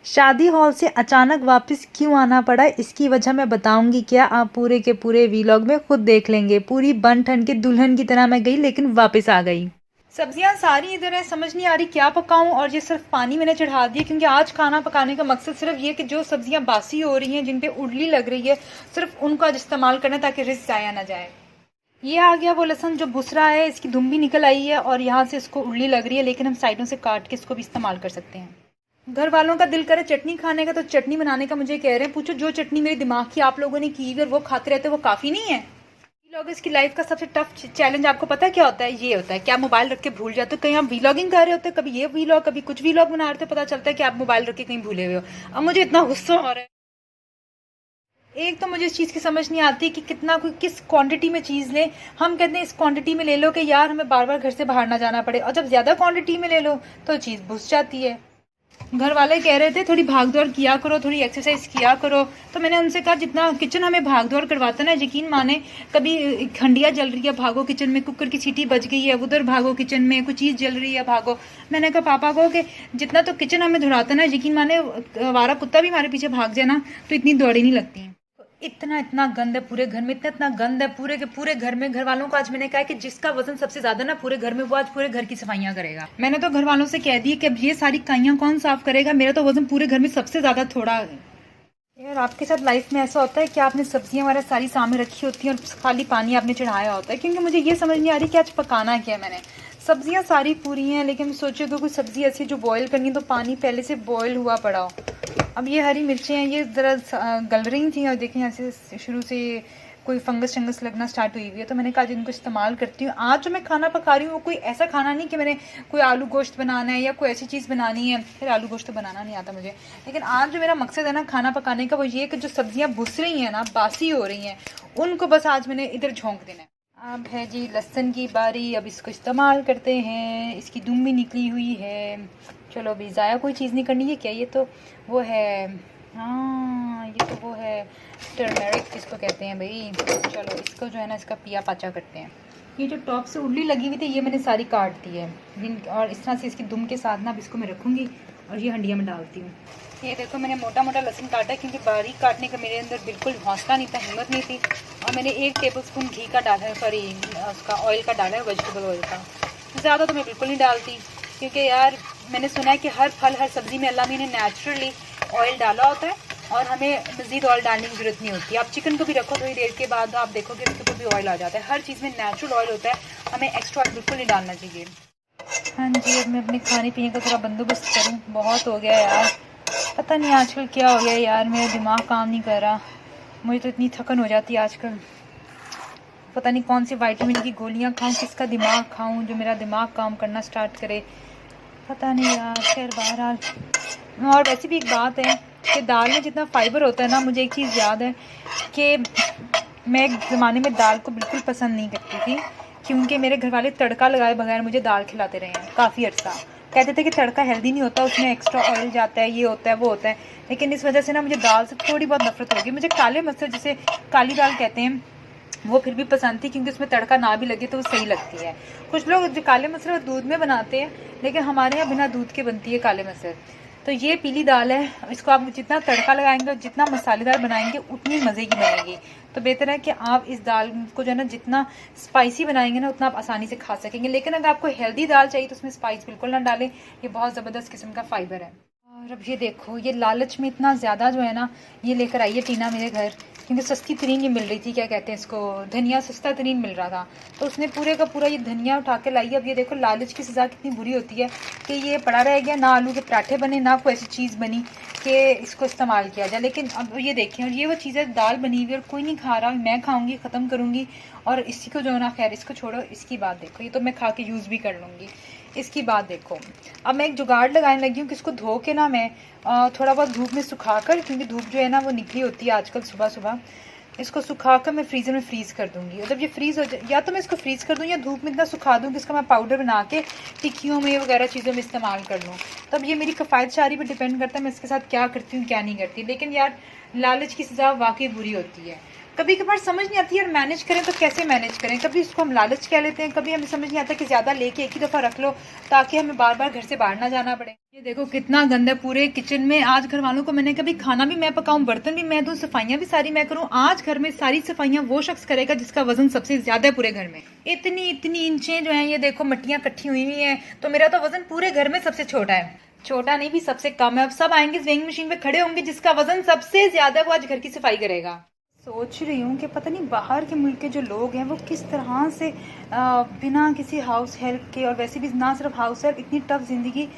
शादी हॉल से अचानक वापस क्यों आना पड़ा इसकी वजह मैं बताऊंगी क्या आप पूरे के पूरे वीलॉग में खुद देख लेंगे। पूरी बन ठन के दुल्हन की तरह मैं गई लेकिन वापस आ गई। सब्जियां सारी इधर है, समझ नहीं आ रही क्या पकाऊं। और ये सिर्फ पानी मैंने चढ़ा दिया क्योंकि आज खाना पकाने का मकसद सिर्फ ये कि जो सब्जियां बासी हो रही हैं, जिन पे उड़ली लग रही है, सिर्फ उनको आज इस्तेमाल करना ताकि रिस्क जाया ना जाए। ये आ गया वो लहसुन जो बुस रहा है, इसकी दुम भी निकल आई है और यहाँ से इसको उड़ली लग रही है, लेकिन हम साइडों से काट के इसको भी इस्तेमाल कर सकते हैं। घर वालों का दिल करे चटनी खाने का तो चटनी बनाने का मुझे कह रहे हैं। पूछो जो चटनी मेरे दिमाग की आप लोगों ने की हुई और वो खाते रहते वो काफी नहीं है। व्लॉगर्स की लाइफ का सबसे टफ चैलेंज आपको पता है क्या होता है? ये होता है कि आप मोबाइल रख के भूल जाते हो। कहीं आप व्लॉगिंग कर रहे होते हैं, कभी ये व्लॉग कभी कुछ व्लॉग बना रहे थे, पता चलता है कि आप मोबाइल रख के कहीं भूले हुए हो। अब मुझे इतना गुस्सा हो रहा है। एक तो मुझे इस चीज़ की समझ नहीं आती कि कितना कोई किस क्वांटिटी में चीज़ ले। हम कहते हैं इस क्वांटिटी में ले लो कि यार हमें बार बार घर से बाहर ना जाना पड़े, और जब ज़्यादा क्वांटिटी में ले लो तो चीज़ घुस जाती है। घर वाले कह रहे थे थोड़ी भाग दौड़ किया करो, थोड़ी एक्सरसाइज किया करो। तो मैंने उनसे कहा जितना किचन हमें भाग दौड़ करवाता ना, यकीन माने कभी खंडिया जल रही है भागो किचन में, कुकर की सीटी बज गई है उधर भागो किचन में, कोई चीज़ जल रही है भागो। मैंने कहा पापा को कि जितना तो किचन हमें दौड़ाता ना, यकीन माने आवारा कुत्ता भी हमारे पीछे भाग जाए ना तो इतनी दौड़ी नहीं लगती। इतना इतना गंद है पूरे घर में, इतना इतना गंद है पूरे के पूरे घर में। घर वालों को आज मैंने कहा कि जिसका वजन सबसे ज्यादा ना पूरे घर में, वो आज पूरे घर की सफाइयां करेगा। मैंने तो घर वालों से कह दी कि अब ये सारी काइयां कौन साफ करेगा, मेरा तो वजन पूरे घर में सबसे ज्यादा थोड़ा है। यार आपके साथ लाइफ में ऐसा होता है कि आपने सब्जियां वगैरह सारी सामने रखी होती हैं और खाली पानी आपने चढ़ाया होता है? क्योंकि मुझे ये समझ नहीं आ रही कि आज पकाना क्या है। मैंने सब्जियां सारी पूरी हैं, लेकिन सोचो कि कोई सब्जी ऐसी जो बॉईल करनी है तो पानी पहले से बॉईल हुआ पड़ा हो। अब ये हरी मिर्चें हैं, ये ज़रा गल रही थी और देखें ऐसे शुरू से कोई फंगस शंगस लगना स्टार्ट हुई हुई है। तो मैंने कहा इनको इस्तेमाल करती हूँ। आज जो मैं खाना पका रही हूँ वो कोई ऐसा खाना नहीं कि मैंने कोई आलू गोश्त बनाना है या कोई ऐसी चीज़ बनानी है। फिर आलू गोश्त तो बनाना नहीं आता मुझे, लेकिन आज जो मेरा मकसद है ना खाना पकाने का, वो ये कि जो सब्जियाँ भुस रही हैं ना, बासी हो रही हैं, उनको बस आज मैंने इधर झोंक देना है। अब है जी लहसुन की बारी, अब इसको इस्तेमाल करते हैं। इसकी दुम भी निकली हुई है। चलो अभी ज़ाया कोई चीज़ नहीं करनी है क्या? ये तो वो है, हाँ ये तो वो है टर्मेरिक जिसको कहते हैं भाई। चलो इसको जो है ना इसका पिया पाचा करते हैं। ये जो टॉप से उड़ली लगी हुई थी ये मैंने सारी काट दी है, और इस तरह से इसकी दुम के साथ ना अब इसको मैं रखूँगी और ये हंडिया में डालती हूँ। ये देखो मैंने मोटा मोटा लहसुन काटा है क्योंकि बारीक काटने का मेरे अंदर बिल्कुल हौसला नहीं था, हिम्मत नहीं थी। और मैंने 1 टेबलस्पून घी का डाला है, सॉरी उसका ऑयल का डाला है, वेजिटेबल ऑयल का। ज़्यादा तो मैं बिल्कुल नहीं डालती क्योंकि यार मैंने सुना है कि हर फल हर सब्ज़ी में अल्लाह ने नेचुरली ऑयल डाला होता है और हमें मज़ीद ऑयल डालने की ज़रूरत नहीं होती। आप चिकन को भी रखो थोड़ी देर के बाद आप देखोगे उसके ऊपर भी ऑयल आ जाता है। हर चीज़ में नेचुरल ऑयल होता है, हमें एक्स्ट्रा ऑयल बिल्कुल नहीं डालना चाहिए। हाँ जी, अब मैं अपने खाने पीने का थोड़ा बंदोबस्त करूँ। बहुत हो गया यार, पता नहीं आजकल क्या हो गया यार, मेरा दिमाग काम नहीं कर रहा। मुझे तो इतनी थकन हो जाती है आजकल, पता नहीं कौन सी विटामिन की गोलियां खाऊं, किसका दिमाग खाऊं जो मेरा दिमाग काम करना स्टार्ट करे, पता नहीं यार। खैर बहरहाल, और वैसे भी एक बात है कि दाल में जितना फाइबर होता है ना, मुझे एक चीज़ याद है कि मैं एक ज़माने में दाल को बिल्कुल पसंद नहीं करती थी क्योंकि मेरे घर वाले तड़का लगाए बगैर मुझे दाल खिलाते रहे हैं काफ़ी अर्सा। कहते थे कि तड़का हेल्दी नहीं होता, उसमें एक्स्ट्रा ऑयल जाता है, ये होता है वो होता है। लेकिन इस वजह से ना मुझे दाल से थोड़ी बहुत नफरत होगी। मुझे काले मसर जिसे काली दाल कहते हैं वो फिर भी पसंद थी क्योंकि उसमें तड़का ना भी लगे तो वो सही लगती है। कुछ लोग जो काले मसर दूध में बनाते हैं, लेकिन हमारे यहाँ बिना दूध के बनती है काले मसर। तो ये पीली दाल है, इसको आप जितना तड़का लगाएंगे और जितना मसालेदार बनाएंगे उतनी मज़े की बनेगी। तो बेहतर है कि आप इस दाल को जो है ना जितना स्पाइसी बनाएंगे ना उतना आप आसानी से खा सकेंगे। लेकिन अगर आपको हेल्दी दाल चाहिए तो उसमें स्पाइस बिल्कुल ना डालें, ये बहुत ज़बरदस्त किस्म का फाइबर है। और अब ये देखो, ये लालच में इतना ज़्यादा जो है ना, ये लेकर आई है टीना मेरे घर क्योंकि सस्ती तरीन ये मिल रही थी, क्या कहते हैं इसको, धनिया सस्ता तरीन मिल रहा था, तो उसने पूरे का पूरा ये धनिया उठा के लाई। अब ये देखो लालच की सज़ा कितनी बुरी होती है कि ये पड़ा रह गया, ना आलू के पराठे बने ना कोई ऐसी चीज़ बनी कि इसको इस्तेमाल किया जाए। लेकिन अब ये देखें, और ये वो चीज़ें दाल बनी हुई और कोई नहीं खा रहा, मैं खाऊंगी, ख़त्म करूँगी। और इसी को जो है ना, खैर इसको छोड़ो, इसकी बात देखो, ये तो मैं खा के यूज़ भी कर लूँगी। इसकी बात देखो, अब मैं एक जुगाड़ लगाने लगी हूँ कि इसको धो के ना मैं थोड़ा बहुत धूप में सुखा कर, क्योंकि धूप जो है ना वो निकली होती है आजकल सुबह सुबह, इसको सुखा कर मैं फ्रीज़र में फ्रीज़ कर दूँगी। और जब ये फ्रीज़ हो जाए, या तो मैं इसको फ्रीज़ कर दूँ या धूप में इतना सुखा दूँ कि इसका मैं पाउडर बना के टिक्कियों में वगैरह चीज़ों में इस्तेमाल कर लूँ। तब ये मेरी किफ़ायतशारी पर डिपेंड करता है मैं इसके साथ क्या करती हूँ क्या नहीं करती। लेकिन यार लालच की सज़ा वाकई बुरी होती है। कभी कभार समझ नहीं आती यार, मैनेज करें तो कैसे मैनेज करें। कभी इसको हम लालच कह लेते हैं, कभी हमें समझ नहीं आता कि ज़्यादा लेके एक ही दफ़ा रख लो ताकि हमें बार बार घर से बाहर ना जाना पड़े। ये देखो कितना गंदा है पूरे किचन में। आज घर वालों को मैंने कभी खाना भी मैं पकाऊं, बर्तन भी मैं धोऊं, सफाइयां भी सारी मैं करूं। आज घर में सारी सफाइयां वो शख्स करेगा जिसका वजन सबसे ज्यादा है पूरे घर में। इतनी इतनी इंचें जो है, ये देखो मट्टियां इकट्ठी हुई हुई हैं, तो मेरा तो वजन पूरे घर में सबसे छोटा है। छोटा नहीं भी सबसे कम है। अब सब आएंगे वेइंग मशीन पे खड़े होंगे, जिसका वजन सबसे ज्यादा है वो आज घर की सफाई करेगा। सोच रही हूँ कि पता नहीं बाहर के मुल्क के जो लोग हैं वो किस तरह से बिना किसी हाउस हेल्प के, और वैसे भी ना सिर्फ हाउस हेल्प, इतनी टफ जिंदगी,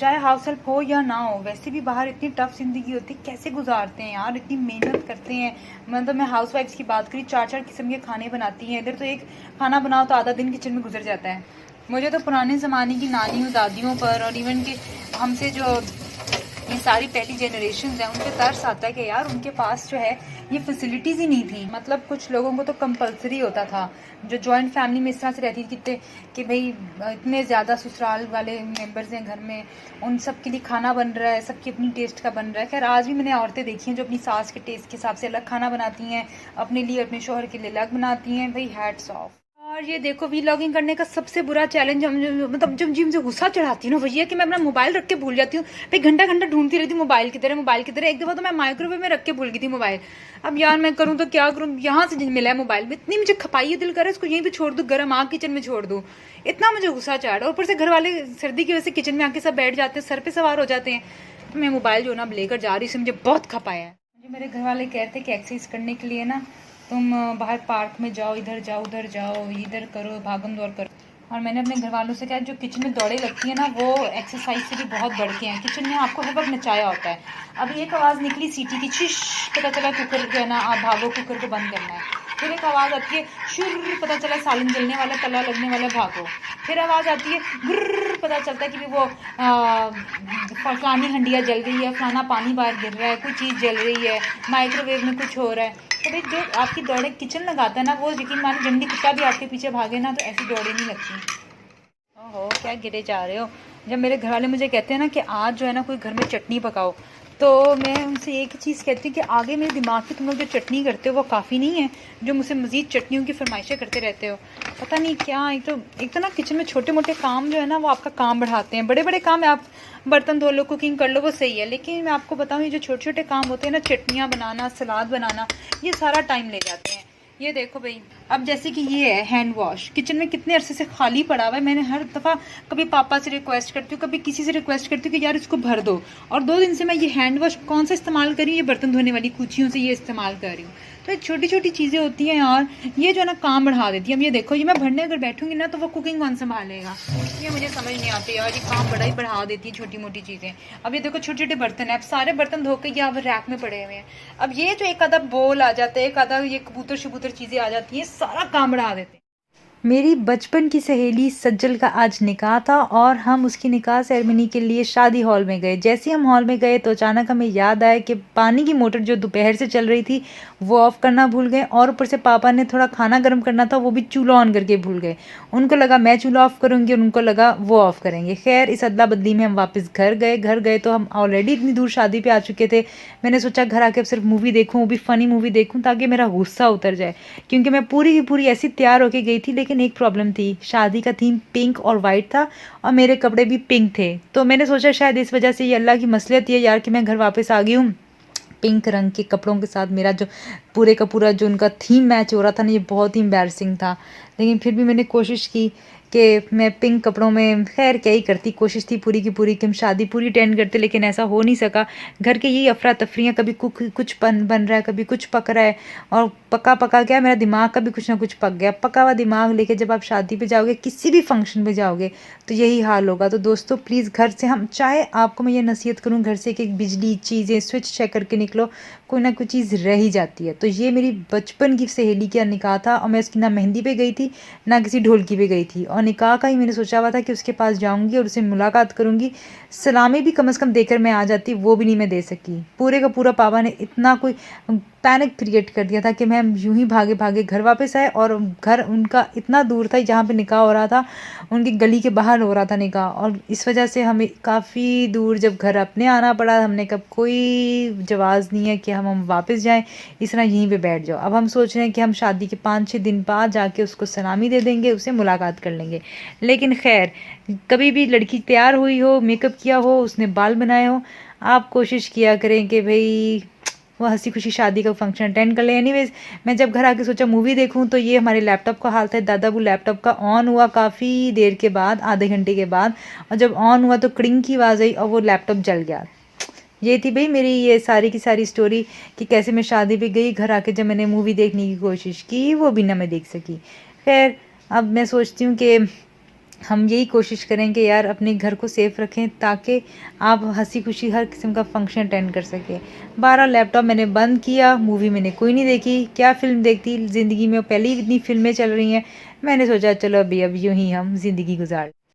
चाहे हाउस हेल्प हो या ना हो, वैसे भी बाहर इतनी टफ जिंदगी होती है, कैसे गुजारते हैं यार, इतनी मेहनत करते हैं। मतलब मैं हाउस वाइफ्स की बात करी, 4-4 किस्म के खाने बनाती हैं। इधर तो एक खाना बनाओ तो आधा दिन किचन में गुजर जाता है। मुझे तो पुराने ज़माने की नानियों दादियों पर, और इवन कि हमसे जो ये सारी पहली जनरेशन हैं, उन पे तरस आता है कि यार उनके पास जो है ये फैसिलिटीज़ ही नहीं थी। मतलब कुछ लोगों को तो कंपलसरी होता था, जो जॉइंट फैमिली में इस तरह से रहती थी कि भाई इतने ज़्यादा ससुराल वाले मेंबर्स हैं घर में, उन सब के लिए खाना बन रहा है, सबकी अपनी टेस्ट का बन रहा है। खैर आज भी मैंने औरतें देखी हैं जो अपनी सास के टेस्ट के हिसाब से अलग खाना बनाती हैं, अपने लिए अपने शौहर के लिए अलग बनाती हैं। भाई हैट्स ऑफ। और ये देखो व्लॉगिंग करने का सबसे बुरा चैलेंज, मतलब जब मुझे गुस्सा चढ़ाती हूँ ना, वही है कि मैं अपना मोबाइल रख के भूल जाती हूँ। भाई घंटा घंटा ढूंढती रहती हूँ मोबाइल की तरह। एक दफ़ा तो मैं माइक्रोवेव में रख के भूल गई थी मोबाइल। अब यार मैं करूँ तो क्या करूँ, यहाँ से मिला है मोबाइल में, इतनी मुझे खपाई है, दिल करे इसको यहीं पे छोड़ दूँ, गर्म आग किचन में छोड़ दूँ। इतना मुझे गुस्सा चढ़ा। ऊपर से घर वाले सर्दी की वजह से किचन में आके सब बैठ जाते हैं, सर पे सवार हो जाते हैं। तो मैं मोबाइल जो ना लेकर जा रही, से मुझे बहुत खपाया है। मुझे मेरे घर वाले कहते कि एक्सरसाइज करने के लिए ना तुम बाहर पार्क में जाओ, इधर जाओ उधर जाओ, इधर करो, भागम दौड़ करो। और मैंने अपने घर वालों से कहा जो किचन में दौड़े लगती है ना, वो एक्सरसाइज से भी बहुत बढ़ के हैं। किचन में आपको हर वक्त नचाया होता है। अब एक आवाज़ निकली सीटी की, छिश, पता चला कुकर जो है ना, आप भागो कुकर को बंद करना है। फिर एक आवाज़ आती है शुर, पता चला सालन जलने वाला, तला लगने वाला, भागो। फिर आवाज़ आती है गुर्र, पता चलता है कि वो फलानी हंडिया जल रही है, फलाना पानी बाहर गिर रहा है, कोई चीज़ जल रही है, माइक्रोवेव में कुछ हो रहा है। तो भाई जो आपकी दौड़े किचन लगाता है ना, वो यकीन माने जंगली कुत्ता भी आपके पीछे भागे ना, तो ऐसी दौड़े नहीं लगती। ओहो क्या गिरे जा रहे हो। जब मेरे घर वाले मुझे कहते हैं ना कि आज जो है ना कोई घर में चटनी पकाओ, तो मैं उनसे एक ही चीज़ कहती हूँ कि आगे मेरे दिमाग की तुम लोग जो चटनी करते हो वो काफ़ी नहीं है, जो मुझसे मज़ीद चटनियों की फरमाइशें करते रहते हो। पता नहीं क्या, एक तो ना किचन में छोटे मोटे काम जो है ना वो आपका काम बढ़ाते हैं। बड़े बड़े काम है, आप बर्तन धो लो, कुकिंग कर लो, वो सही है, लेकिन मैं आपको बताऊँ ये जो छोटे छोटे काम होते हैं ना, चटनियाँ बनाना, सलाद बनाना, ये सारा टाइम ले जाते हैं। ये देखो भाई, अब जैसे कि ये है हैंड वॉश, किचन में कितने अरसे से खाली पड़ा हुआ है। मैंने हर दफ़ा कभी पापा से रिक्वेस्ट करती हूँ, कभी किसी से रिक्वेस्ट करती हूँ कि यार इसको भर दो। और 2 दिन से मैं ये हैंड वॉश कौन सा इस्तेमाल कर रही हूँ, ये बर्तन धोने वाली कुचियों से ये इस्तेमाल कर रही हूँ। तो ये छोटी छोटी चीज़ें होती हैं यार, ये जो है ना काम बढ़ा देती है। अब ये देखो, ये मैं भरने अगर बैठूंगी ना तो वो कुकिंग कौन संभालेगा, ये मुझे समझ नहीं आती यार, ये काम बड़ा ही बढ़ा देती है छोटी मोटी चीज़ें। अब ये देखो छोटे छोटे बर्तन है, अब सारे बर्तन धो के ये अब रैक में पड़े हुए हैं। अब ये जो एक आधा बोल आ जाता है, एक आधा ये कबूतर शबूतर चीज़ें आ जाती हैं, सारा काम बढ़ा देते हैं। मेरी बचपन की सहेली सज्जल का आज निकाह था और हम उसकी निकाह सेरेमनी के लिए शादी हॉल में गए। जैसे हम हॉल में गए तो अचानक हमें याद आया कि पानी की मोटर जो दोपहर से चल रही थी वो ऑफ़ करना भूल गए, और ऊपर से पापा ने थोड़ा खाना गर्म करना था, वो भी चूल्हा ऑन करके भूल गए। उनको लगा मैं चूल्हा ऑफ़ करूँगी और उनको लगा वो ऑफ़ करेंगे। खैर इस अदला बदली में हम वापस घर गए तो हम ऑलरेडी इतनी दूर शादी पे आ चुके थे। मैंने सोचा घर आके अब सिर्फ मूवी देखूँ, वो भी फ़नी मूवी देखूँ ताकि मेरा गुस्सा उतर जाए, क्योंकि मैं पूरी की पूरी ऐसी तैयार होके गई थी। लेकिन एक प्रॉब्लम थी, शादी का थीम पिंक और वाइट था और मेरे कपड़े भी पिंक थे। तो मैंने सोचा शायद इस वजह से ये अल्लाह की मसलियत है यार कि मैं घर वापस आ गई हूँ पिंक रंग के कपड़ों के साथ। मेरा जो पूरे का पूरा जो उनका थीम मैच हो रहा था ना, ये बहुत ही एम्बैरसिंग था। लेकिन फिर भी मैंने कोशिश की कि मैं पिंक कपड़ों में, खैर क्या ही करती, कोशिश थी पूरी की पूरी कि हम शादी पूरी अटेंड करते, लेकिन ऐसा हो नहीं सका। घर के यही अफरा तफरियाँ, कभी कुछ बन रहा है, कभी कुछ पक रहा है, और पका क्या मेरा दिमाग का भी कुछ ना कुछ पक गया। पका हुआ दिमाग लेके जब आप शादी पे जाओगे, किसी भी फंक्शन में जाओगे, तो यही हाल होगा। तो दोस्तों प्लीज़ घर से, हम चाहे आपको मैं ये नसीहत करूँ, घर से एक बिजली चीज़ें स्विच चेक करके निकलो, कोई ना कोई चीज़ रह ही जाती है। तो ये मेरी बचपन की सहेली का निकाह था और मैं उसकी ना मेहंदी पे गई थी ना किसी ढोलकी पे गई थी, और निकाह का ही मैंने सोचा हुआ था कि उसके पास जाऊंगी और उससे मुलाकात करूंगी, सलामी भी कम से कम देकर मैं आ जाती, वो भी नहीं मैं दे सकी। पूरे का पूरा पापा ने इतना कोई पैनिक क्रिएट कर दिया था कि मैं यूं ही भागे भागे घर वापस आए, और घर उनका इतना दूर था जहाँ पे निकाह हो रहा था, उनकी गली के बाहर हो रहा था निकाह, और इस वजह से हमें काफ़ी दूर जब घर अपने आना पड़ा, हमने कब कोई जवाज़ नहीं है कि हम वापस जाएं, इस तरह यहीं पे बैठ जाओ। अब हम सोच रहे हैं कि हम शादी के 5-6 दिन बाद जाके उसको सलामी दे देंगे, उससे मुलाकात कर लेंगे। लेकिन खैर, कभी भी लड़की तैयार हुई हो, मेकअप किया हो, उसने बाल बनाए हो, आप कोशिश किया करें कि भाई वो हंसी खुशी शादी का फंक्शन अटेंड कर ले। एनीवेज, मैं जब घर आके सोचा मूवी देखूं, तो ये हमारे लैपटॉप का हाल था। दादाबू लैपटॉप का ऑन हुआ काफ़ी देर के बाद, आधे घंटे के बाद, और जब ऑन हुआ तो क्रिंग की आवाज़ आई और वो लैपटॉप जल गया। ये थी भाई मेरी ये सारी की सारी स्टोरी कि कैसे मैं शादी पे गई, घर आके जब मैंने मूवी देखने की कोशिश की वो भी ना मैं देख सकी। खैर, अब मैं सोचती हूँ कि हम यही कोशिश करें कि यार अपने घर को सेफ़ रखें, ताकि आप हंसी खुशी हर किस्म का फंक्शन अटेंड कर सकें। 12 लैपटॉप मैंने बंद किया, मूवी मैंने कोई नहीं देखी, क्या फ़िल्म देखती ज़िंदगी में, पहले ही इतनी फ़िल्में चल रही हैं। मैंने सोचा चलो अभी अब यूँ ही हम ज़िंदगी गुजार।